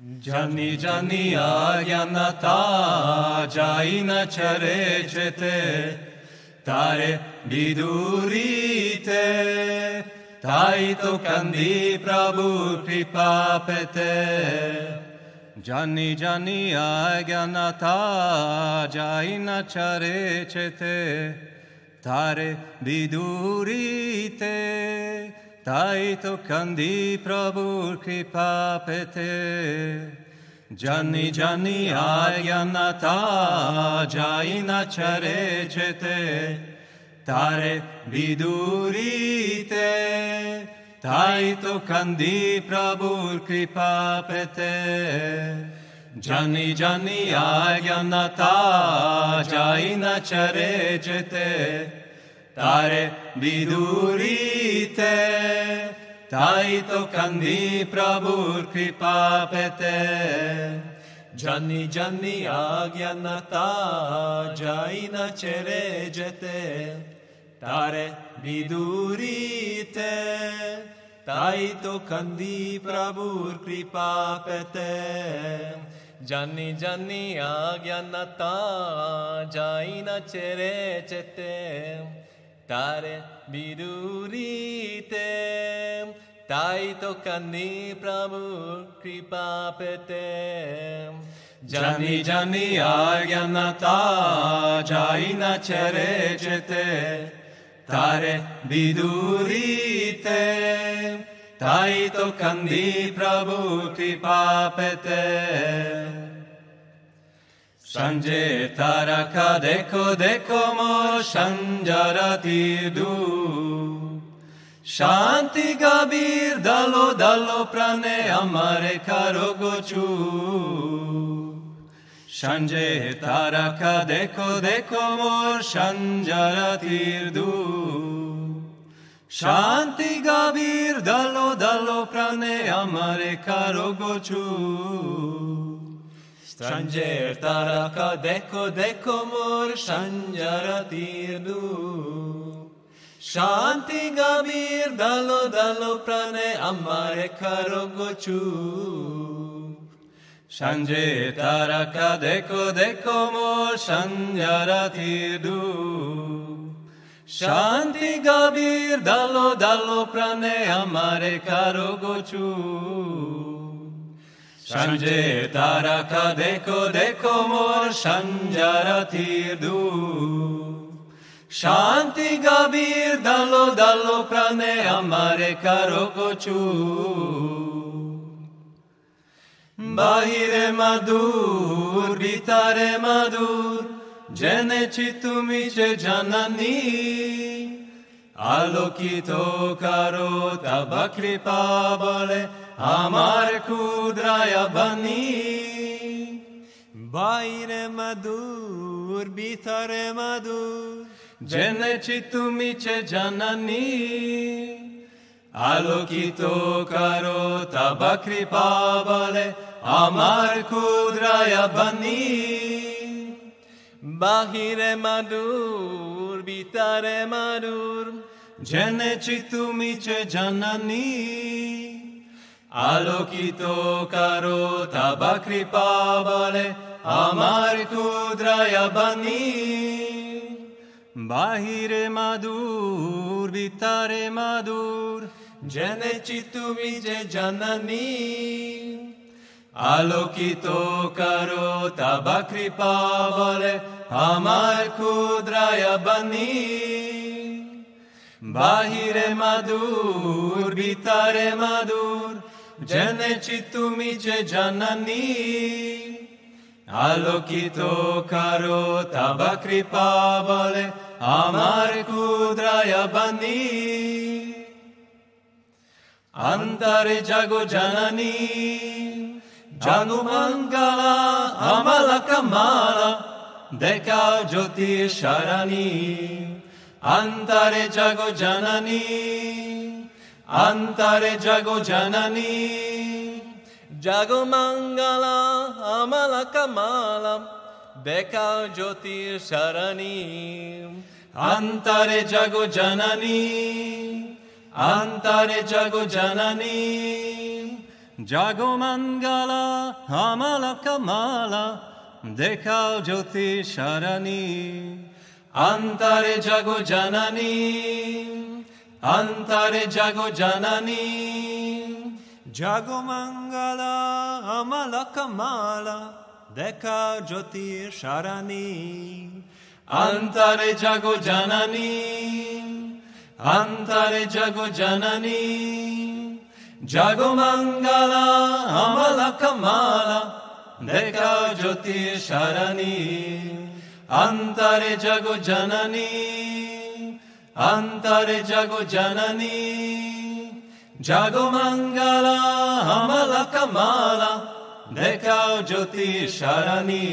Jani Jani Agyanata Jaina Charechete Tare Vidurite Taito Kandi Prabhu Kripapete Jani Jani Agyanata Jaina Charechete Tare Vidurite Taito Kandi Prabhu Kripapete Jani Jani Agyanata Jaina Charechete Tare Vidurite Taito Kandi Prabhu Kripapete Jani Jani Agyanata Jaina Charechete Tare Vidurite Taito Kandi Prabhu Kripapete Jani Jani Agyanata Jaina Charechete Tare Vidurite Taito Kandi Prabhu Kripapete Jani Jani Agyanata Jaina Charechete Tare Vidurite Taito Kandi Prabhu Kripapete Jani Jani Agyanata Jaina Charechete Tare Vidurite Taito Kandi Prabhu Kripapete Sanje Taraka Deko Deko Mo Shanjarati Du Shanti Gabir Dalo Dalo Prane Amare Karo Gochu Sanje Taraka Deko Deko Mo Shanjarati Du Shanti Gabir Dalo Dalo Prane Amare Karo Gochu Stranger Taraka Deko Deko Mor Shanjaratirdu Shanti Gabir Dalo Dalo Prane Amare Karo Gochu Stranger Taraka Deko Deko Mor Shanjaratirdu Shanti Gabir Dalo Dalo Prane Amare Karo Gochu Sanje Taraka Deko Deko Mor Shanjaratirdu Shanti Gabir Dalo Dalo Prane Amare Karo Gochu Bahire Madur Bitare Madur Jene Chitumiche Janani Alokito Karo Tabakripa Bole Amar Kudraya Bani Baire Madur Bitare Madur Jene Chitumiche Janani Alokito Karo Tabakripa Bale Amar Kudraya Bani Bahire Madur Bitare Madur Jene Chitumiche Janani Alokito Karo Tabakripa Bale Amar Kudraya Bani Bahire Madur Bitare Madur Jene Chitumiche Janani Alokito Karo Tabakripa Bale Amar Kudraya Bani Bahire Madur Bitare Madur Jene Chitumiche Janani Alokito Karo Tabakripa Bale Amar Kudraya Bani Antare Jago Janani Jago Mangala Amala Kamala Deka Jyoti Sharani Antare Jago Janani Antare Jago Janani Jago Mangala Amala Kamala Deka Jyoti Sharani Antare Jago Janani Antare Jago Janani জাগো মঙ্গলা আমলা কমলা দেখাও জ্যোতি সারানি অন্তরে জাগো জননী অন্তরে জাগো জননী জাগো মঙ্গলা আমলা কমলা দেখাও জ্যোতি সারানি অন্তরে জাগো জননী অন্তরে জাগো জননী জাগো মঙ্গলা আমলা কমলা দেখাও জ্যোতি সারানি অন্তরে জাগো জননী অন্তরে জাগো জননী জাগো মঙ্গলা আমলা কমলা দেখাও জ্যোতি সারানি